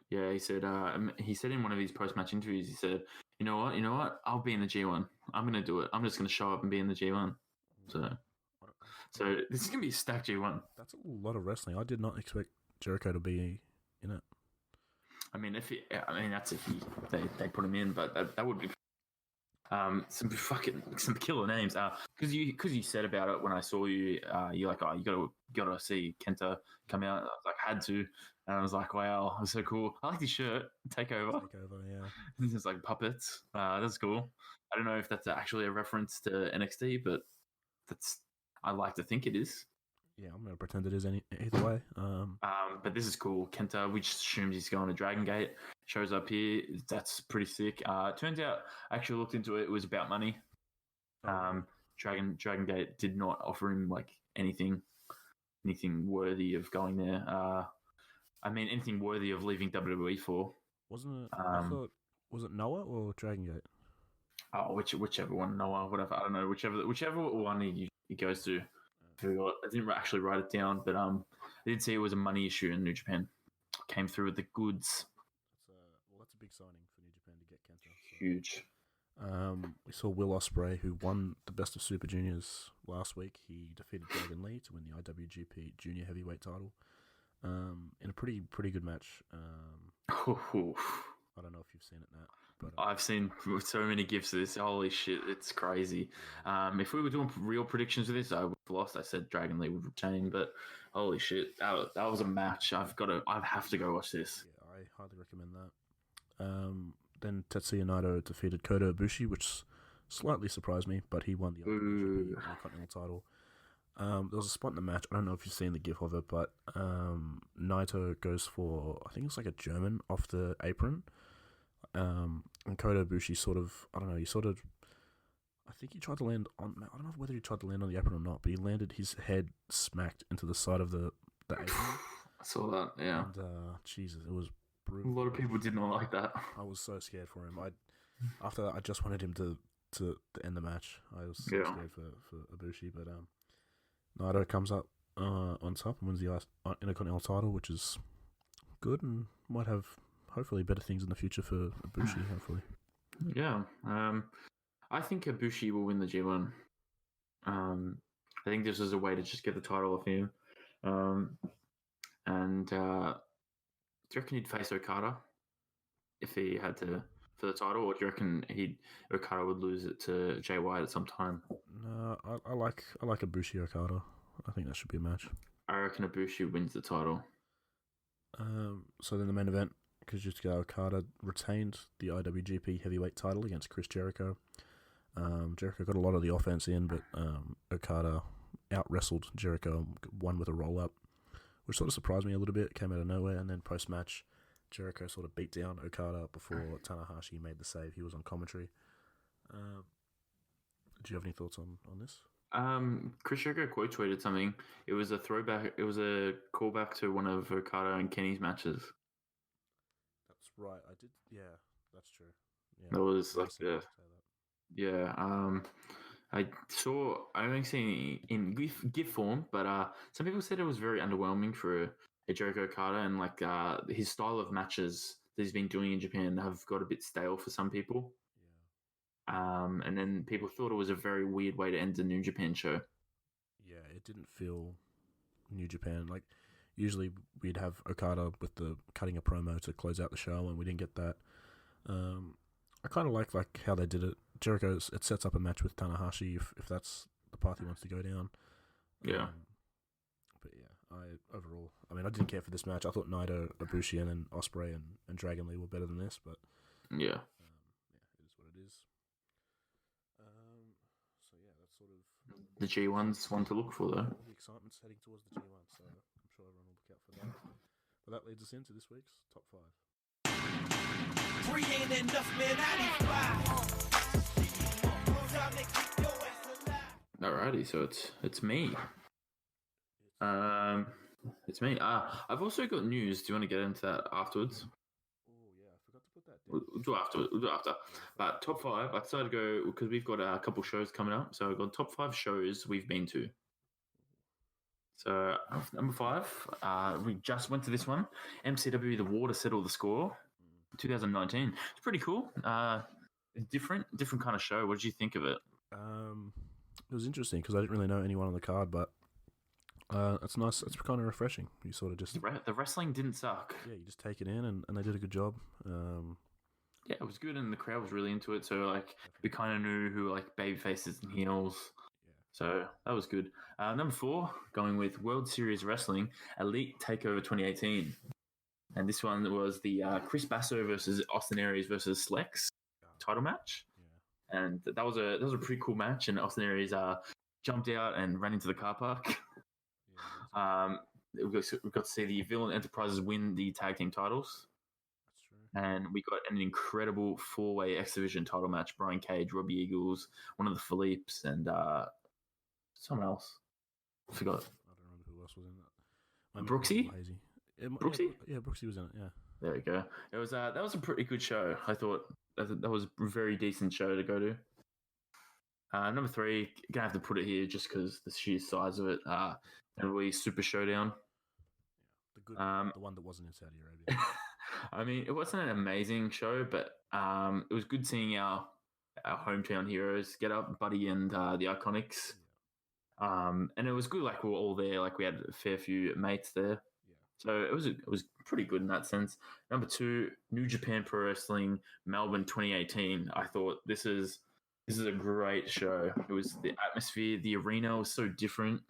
he? Yeah, he said in one of his post-match interviews, he said, you know what, I'll be in the G1. I'm going to do it. I'm just going to show up and be in the G1. So this is going to be a stacked G1. That's a lot of wrestling. I did not expect Jericho to be in it. I mean, that's if they put him in, but that would be some killer names. Because you said about it when I saw you, you're like, oh, you gotta see Kenta come out. I was like, had to, and I was like, wow, that's so cool. I like his shirt, Takeover, yeah. It's like puppets. That's cool. I don't know if that's actually a reference to NXT, but I like to think it is. Yeah, I'm going to pretend it is either way. But this is cool. Kenta, we just assumed he's going to Dragon Gate. Shows up here. That's pretty sick. Turns out, I actually looked into it. It was about money. Dragon Gate did not offer him like anything worthy of going there. Anything worthy of leaving WWE for. Wasn't it? I thought, was it Noah or Dragon Gate? Oh, whichever one, Noah, whatever. I don't know. Whichever one he goes to. I didn't actually write it down, but I did see it was a money issue in New Japan. Came through with the goods. That's a big signing for New Japan to get Kenta. So. Huge. We saw Will Ospreay, who won the Best of Super Juniors last week. He defeated Dragon Lee to win the IWGP Junior Heavyweight title. In a pretty good match. I don't know if you've seen it, Nat. But, I've seen so many gifs of this. Holy shit, it's crazy. If we were doing real predictions of this, I would have lost. I said Dragon Lee would retain, but holy shit, that was a match. I have to go watch this. Yeah, I highly recommend that. Then Tetsuya Naito defeated Kota Ibushi, which slightly surprised me, but he won the Intercontinental title. There was a spot in the match. I don't know if you've seen the gif of it, but Naito goes for, I think it's like a German off the apron. And Kota Ibushi I think he tried to land on, I don't know whether he tried to land on the apron or not, but he landed his head smacked into the side of the apron. I saw that, yeah. And, Jesus, it was brutal. A lot of people did not like that. I was so scared for him. After that, I just wanted him to end the match. I was so scared for Ibushi, but Naito comes up on top and wins the Intercontinental title, which is good and might have hopefully better things in the future for Ibushi, hopefully. Yeah. I think Ibushi will win the G1. I think this is a way to just get the title off him. Do you reckon he'd face Okada if he had to for the title, or do you reckon Okada would lose it to Jay White at some time? No, I like Ibushi Okada. I think that should be a match. I reckon Ibushi wins the title. So then the main event, Kazuchika Okada retained the IWGP Heavyweight title against Chris Jericho. Jericho got a lot of the offense in, but Okada out-wrestled Jericho, won with a roll-up, which sort of surprised me a little bit. It came out of nowhere, and then post-match, Jericho sort of beat down Okada before Tanahashi made the save. He was on commentary. Do you have any thoughts on this? Chris Jericho quote tweeted something. It was a throwback. It was a callback to one of Okada and Kenny's matches. That's right. I did. Yeah, that's true. Yeah, That was I like see you say that. yeah. I only seen it in GIF form, but some people said it was very underwhelming for a Jericho Okada, and like his style of matches that he's been doing in Japan have got a bit stale for some people. And then people thought it was a very weird way to end the New Japan show. Yeah, it didn't feel New Japan. Like, usually we'd have Okada with the cutting a promo to close out the show, and we didn't get that. I kind of like how they did it. Jericho, it sets up a match with Tanahashi if that's the path he wants to go down. Yeah. But yeah, I didn't care for this match. I thought Naito, Ibushi, and then Ospreay and Dragon Lee were better than this, but yeah. It is what it is. So yeah, that's sort of The G1's one to look for, though. the excitement's heading towards the G1, so I'm sure everyone will look out for that. But that leads us into this week's top 5. Three ain't enough, man. I need 5. Time to keep your ass alive. Alrighty, so it's me. It's me. I've also got news. Do you want to get into that afterwards? Oh yeah, I forgot to put that down. We'll do after. But top 5, I decided to go because we've got a couple shows coming up. So I've got top 5 shows we've been to. So number 5, we just went to this one. MCW The War to Settle the Score, 2019. It's pretty cool. Different kind of show. What did you think of it? It was interesting because I didn't really know anyone on the card, but it's nice. It's kind of refreshing. You sort of just The wrestling didn't suck. Yeah, you just take it in, and they did a good job. Yeah, it was good, and the crowd was really into it. So like, we kind of knew who were like baby faces and heels. So that was good. Number 4, going with World Series Wrestling Elite Takeover 2018, and this one was the Chris Basso versus Austin Aries versus Slex title match, and that was a pretty cool match. And Austin Aries jumped out and ran into the car park. We got to see the Villain Enterprises win the tag team titles. That's true. And we got an incredible 4-way X Division title match: Brian Cage, Robbie Eagles, one of the Philippes, and someone else. I forgot. I don't remember who else was in that. Brooksy? Brooksy? Yeah, Brooksy was in it. Yeah. There we go. It was that was a pretty good show. I thought that was a very decent show to go to. Number 3, gonna have to put it here just because the sheer size of it. And we Super Showdown. Yeah, the one that wasn't in Saudi Arabia. I mean, it wasn't an amazing show, but it was good seeing our hometown heroes get up, Buddy and the Iconics. And it was good. Like, we were all there. Like, we had a fair few mates there. So it was pretty good in that sense. Number 2, New Japan Pro Wrestling Melbourne 2018. I thought this is a great show. It was the atmosphere, the arena was so different.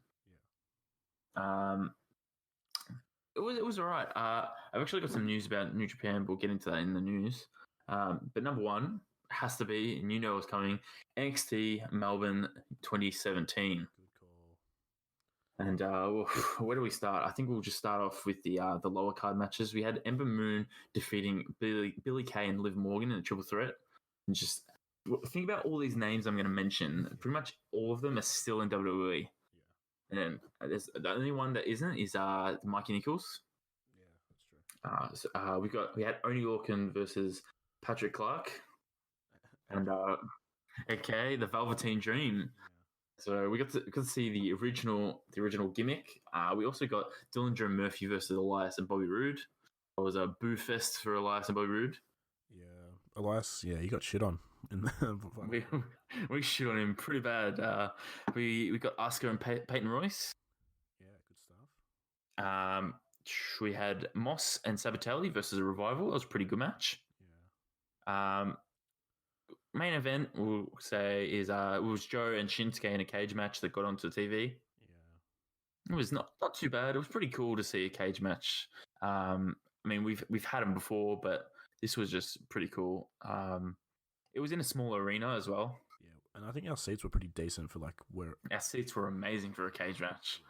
It was all right. I've actually got some news about New Japan. We'll get into that in the news. But number 1 has to be, and you know it's coming, NXT Melbourne 2017. And where do we start? I think we'll just start off with the lower card matches. We had Ember Moon defeating Billy Kay and Liv Morgan in a triple threat. And just think about all these names I'm going to mention. Pretty much all of them are still in WWE. And then there's the only one that isn't is Mikey Nichols. Yeah, that's true. We had Oney Lorcan versus Patrick Clark, and okay, the Velveteen Dream. So we got to see the original gimmick. We also got Dillinger Murphy versus Elias and Bobby Roode. It was a boo fest for Elias and Bobby Roode. Yeah, Elias. Yeah, he got shit on. We shit on him pretty bad. We got Asuka and Peyton Royce. Yeah, good stuff. We had Moss and Sabatelli versus a Revival. That was a pretty good match. Yeah. Main event we'll say is it was Joe and Shinsuke in a cage match that got onto the TV. Yeah. It was not too bad. It was pretty cool to see a cage match. I mean, we've had them before, but this was just pretty cool. It was in a small arena as well. Yeah, and I think our seats were pretty decent for where our seats were amazing for a cage match.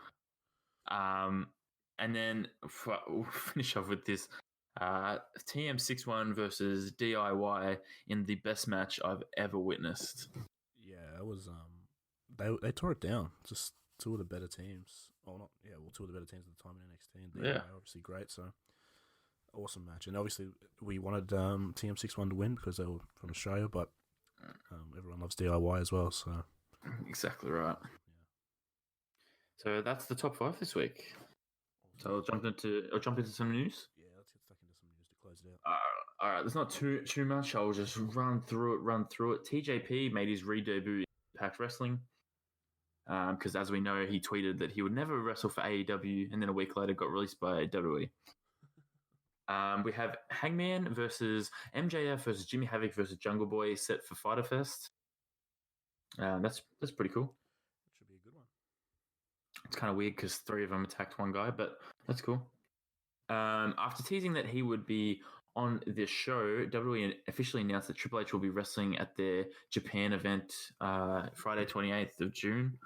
And then we'll finish off with this TM61 versus DIY in the best match I've ever witnessed. Yeah, it was they tore it down. Just two of the better teams. Two of the better teams at the time in NXT. And they were obviously great. So awesome match. And obviously we wanted TM61 to win because they were from Australia, but everyone loves DIY as well. So exactly right. Yeah. So that's the top 5 this week. So I'll jump into some news. Yeah, let's get stuck into some news to close it out. All right, there's not too much. I'll just run through it. TJP made his re-debut in Impact Wrestling because, as we know, he tweeted that he would never wrestle for AEW, and then a week later got released by WWE. We have Hangman versus MJF versus Jimmy Havoc versus Jungle Boy set for Fyter Fest. That's pretty cool. That should be a good one. It's kind of weird because 3 of them attacked one guy, but that's cool. After teasing that he would be on this show, WWE officially announced that Triple H will be wrestling at their Japan event Friday 28th of June.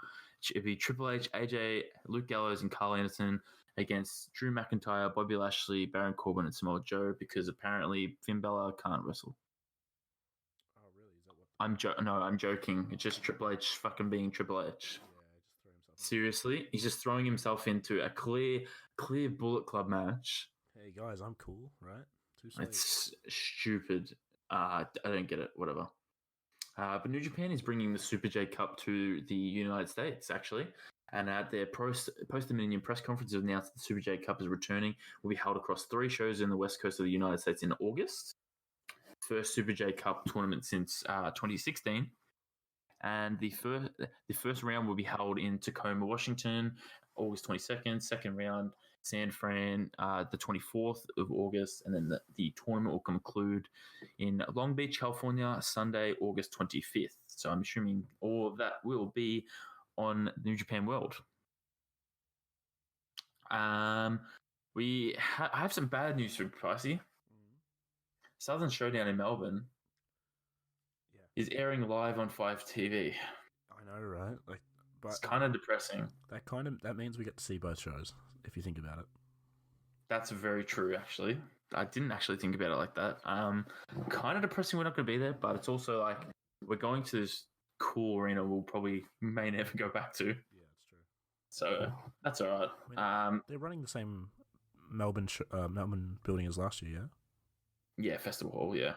It'll be Triple H, AJ, Luke Gallows, and Carl Anderson against Drew McIntyre, Bobby Lashley, Baron Corbin, and Samoa Joe because apparently Finn Balor can't wrestle. Oh, really? Is that what? I'm joking. It's just Triple H fucking being Triple H. Yeah, just throw himself. Seriously, he's just throwing himself into a clear Bullet Club match. Hey guys, I'm cool, right? Too sweet. It's stupid. I don't get it. Whatever. But New Japan is bringing the Super J Cup to the United States, actually. And at their post-Dominion press conference, it announced the Super J Cup is returning. Will be held across 3 shows in the west coast of the United States in August. First Super J Cup tournament since 2016. And the first round will be held in Tacoma, Washington, August 22nd. Second round, San Fran, the 24th of August. And then the tournament will conclude in Long Beach, California, Sunday, August 25th. So I'm assuming all of that will be on New Japan World. I have some bad news for Pricey. Southern Showdown in Melbourne is airing live on 5 TV. I know, right? But it's kind of depressing. That means we get to see both shows, if you think about it. That's very true, actually. I didn't actually think about it like that. Kind of depressing we're not going to be there, but it's also like we're going to this cool arena we'll probably may never go back to. Yeah, it's true. So that's all right. They're running the same Melbourne building as last year, yeah? Yeah, Festival Hall, yeah.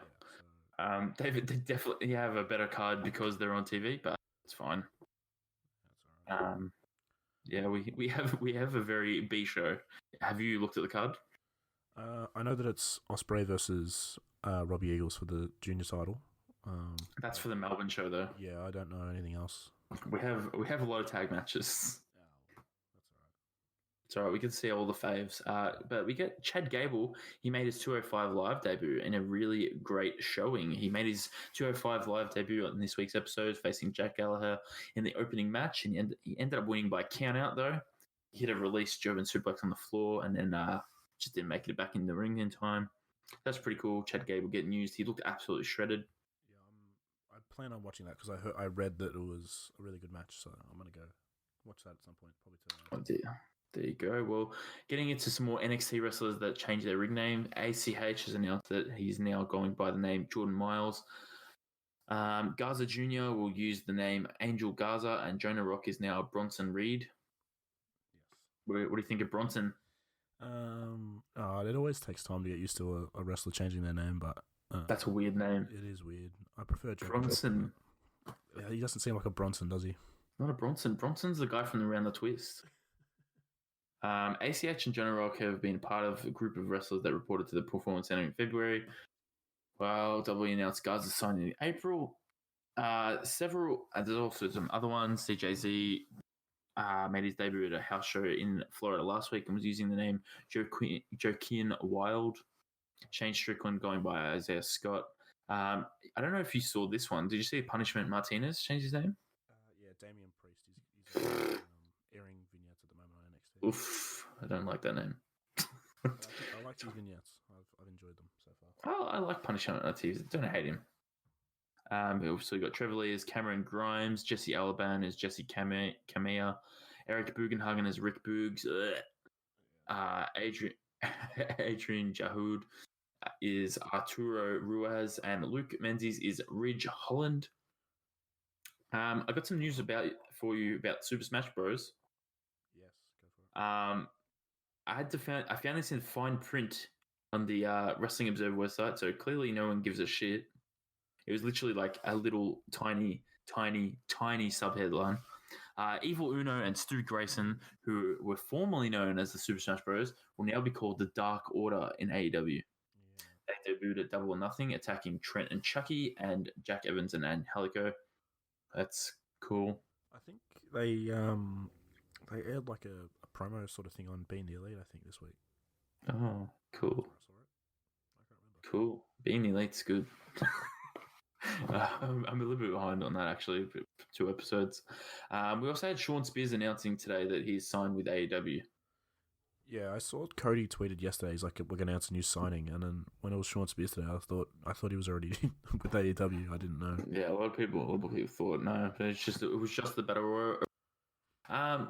They definitely have a better card because they're on TV, but it's fine. That's all right. Yeah, we have a very B show. Have you looked at the card? I know that it's Ospreay versus Robbie Eagles for the junior title. That's for the Melbourne show, though. Yeah, I don't know anything else. We have a lot of tag matches. Oh, that's all right. It's all right. We can see all the faves. But we get Chad Gable. He made his 205 Live debut in a really great showing. He made his 205 Live debut on this week's episode, facing Jack Gallagher in the opening match, and he ended up winning by countout, though. He hit a release German suplex on the floor, and then just didn't make it back in the ring in time. That's pretty cool. Chad Gable getting used. He looked absolutely shredded. I plan on watching that because I read that it was a really good match, so I'm going to go watch that at some point, probably today. Oh, dear. There you go. Well, getting into some more NXT wrestlers that changed their ring name, ACH has announced that he's now going by the name Jordan Miles. Garza Jr. will use the name Angel Garza, and Jonah Rock is now Bronson Reed. Yes. What do you think of Bronson? It always takes time to get used to a wrestler changing their name, but that's a weird name. It is weird. I prefer Jericho. Bronson. Yeah, he doesn't seem like a Bronson, does he? Not a Bronson. Bronson's the guy from Around the Twist. ACH and Jonah Rock have been part of a group of wrestlers that reported to the Performance Center in February. Well, WWE announced Garza signed in April. There's also some other ones. CJZ made his debut at a house show in Florida last week and was using the name Joaquin Wild. Shane Strickland going by Isaiah Scott. I don't know if you saw this one. Did you see Punishment Martinez change his name? Yeah, Damian Priest. He's airing vignettes at the moment on NXT. Oof, I don't like that name. I like these vignettes. I've enjoyed them so far. Oh, I like Punishment Martinez. Don't hate him. We've also got Trevor Lee as Cameron Grimes, Jesse Alaban as Jesse Kamea, Eric Bugenhagen as Rick Boogs, Adrian Jahoud is Arturo Ruiz, and Luke Menzies is Ridge Holland. I got some news for you about Super Smash Bros. Yes, go for it. I found this in fine print on the Wrestling Observer website, so clearly no one gives a shit. It was literally like a little tiny sub-headline. Evil Uno and Stu Grayson, who were formerly known as the Super Smash Bros., will now be called the Dark Order in AEW. Yeah. They debuted at Double or Nothing, attacking Trent and Chucky and Jack Evans and Angelico. That's cool. I think they aired like a promo sort of thing on Being the Elite, I think, this week. Oh, cool. I saw it. I can't remember. Cool. Being the Elite's good. I'm a little bit behind on that, actually, 2 episodes. We also had Sean Spears announcing today that he's signed with AEW. Yeah, I saw Cody tweeted yesterday. He's like, "We're going to announce a new signing," and then when it was Sean Spears today, I thought he was already with AEW. I didn't know. Yeah, a lot of people thought no, but it was just the Battle Royal.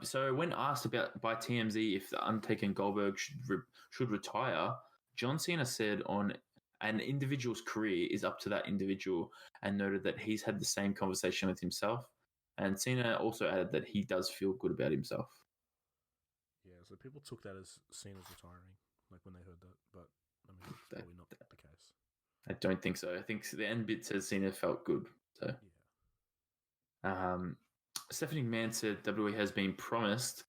So when asked by TMZ if the Undertaker and Goldberg should retire, John Cena said on an individual's career is up to that individual, and noted that he's had the same conversation with himself. And Cena also added that he does feel good about himself. Yeah, so people took that as Cena's retiring, like when they heard that, but I mean, it's probably not the case. I don't think so. I think the end bit says Cena felt good. So, yeah. Stephanie McMahon said WWE has been promised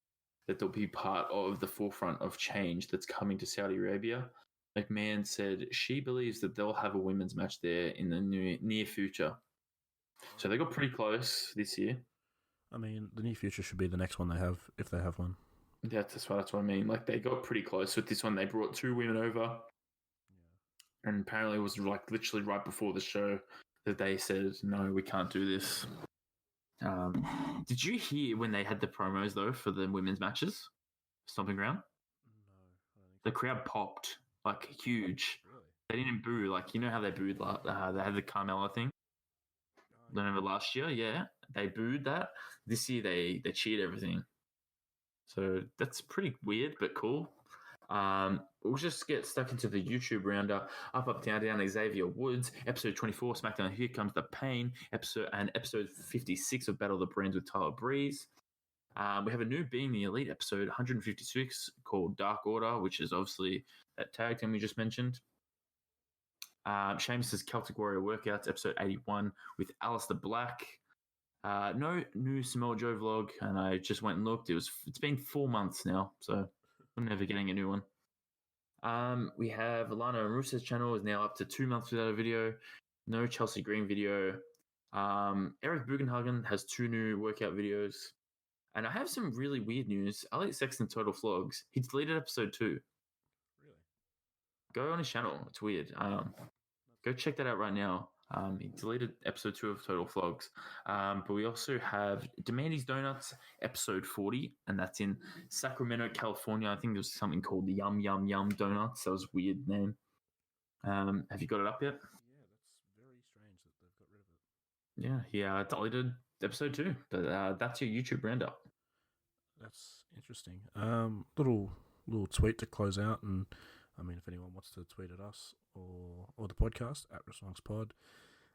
that they'll be part of the forefront of change that's coming to Saudi Arabia. McMahon said she believes that they'll have a women's match there in the near future. So they got pretty close this year. I mean, the near future should be the next one they have, if they have one. Yeah, that's what I mean. Like, they got pretty close with this one. They brought 2 women over. Yeah. And apparently it was like literally right before the show that they said, no, we can't do this. Did you hear when they had the promos, though, for the women's matches? Stomping Ground? No. The crowd popped, like, huge. Really? They didn't boo. Like, you know how they booed? Like, they had the Carmella thing? Remember last year? Yeah. They booed that. This year, they cheered everything. So that's pretty weird, but cool. We'll just get stuck into the YouTube roundup. Up, down, Xavier Woods. Episode 24, SmackDown, Here Comes the Pain. Episode 56 of Battle of the Brands with Tyler Breeze. We have a new Being the Elite episode, 156, called Dark Order, which is obviously that tag team we just mentioned. Sheamus' Celtic Warrior Workouts, episode 81, with Alistair Black. No new Samoa Joe vlog, and I just went and looked. It's been 4 months now, so I'm never getting a new one. We have Lana and Russo's channel is now up to 2 months without a video. No Chelsea Green video. Eric Bugenhagen has 2 new workout videos. And I have some really weird news. Alex Sexton Total Vlogs, he deleted episode 2. Really? Go on his channel. It's weird. Go check that out right now. He deleted episode 2 of Total Vlogs. But we also have Demandy's Donuts, episode 40, and that's in Sacramento, California. I think there was something called the Yum Yum Yum Donuts. That was a weird name. Have you got it up yet? Yeah, that's very strange that they've got rid of it. Yeah, he deleted episode 2. But that's your YouTube roundup. That's interesting. Little tweet to close out, and I mean, if anyone wants to tweet at us or the podcast at Wrestle Hunks Pod,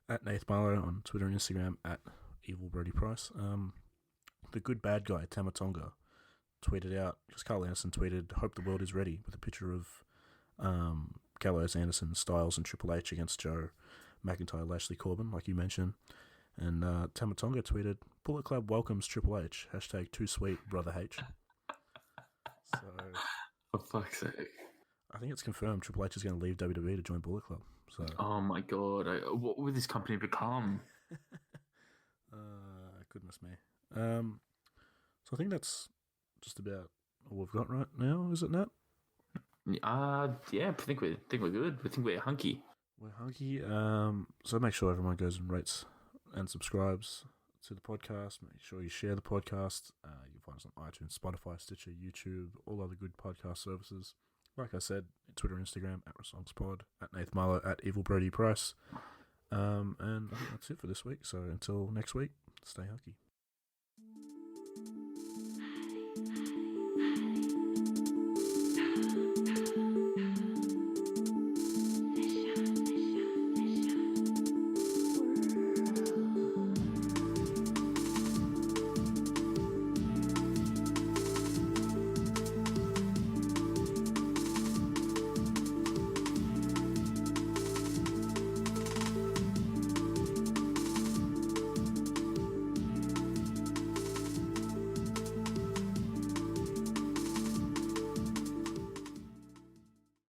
at Nath Marlowe on Twitter and Instagram, at Evil Brody Price. The good bad guy Tamatonga tweeted out, because Carl Anderson tweeted, "Hope the world is ready," with a picture of Gallows, Anderson, Styles, and Triple H against Joe McIntyre, Lashley, Corbin, like you mentioned. And Tamatonga tweeted, "Bullet Club welcomes Triple H. # too sweet, brother H." So, for fuck's sake. I think it's confirmed Triple H is going to leave WWE to join Bullet Club. So, oh my god, what would this company become? Goodness me. So I think that's just about all we've got right now, is it, Nat? Yeah, I think we're good. I think we're hunky. We're hunky. So make sure everyone goes and rates and subscribes to the podcast. Make sure you share the podcast. You'll find us on iTunes, Spotify, Stitcher, YouTube, all other good podcast services. Like I said, Twitter, Instagram, at WrestlingPod, at Nath Marlowe, at Evil Brody Price. And I think that's it for this week. So until next week, stay hunky.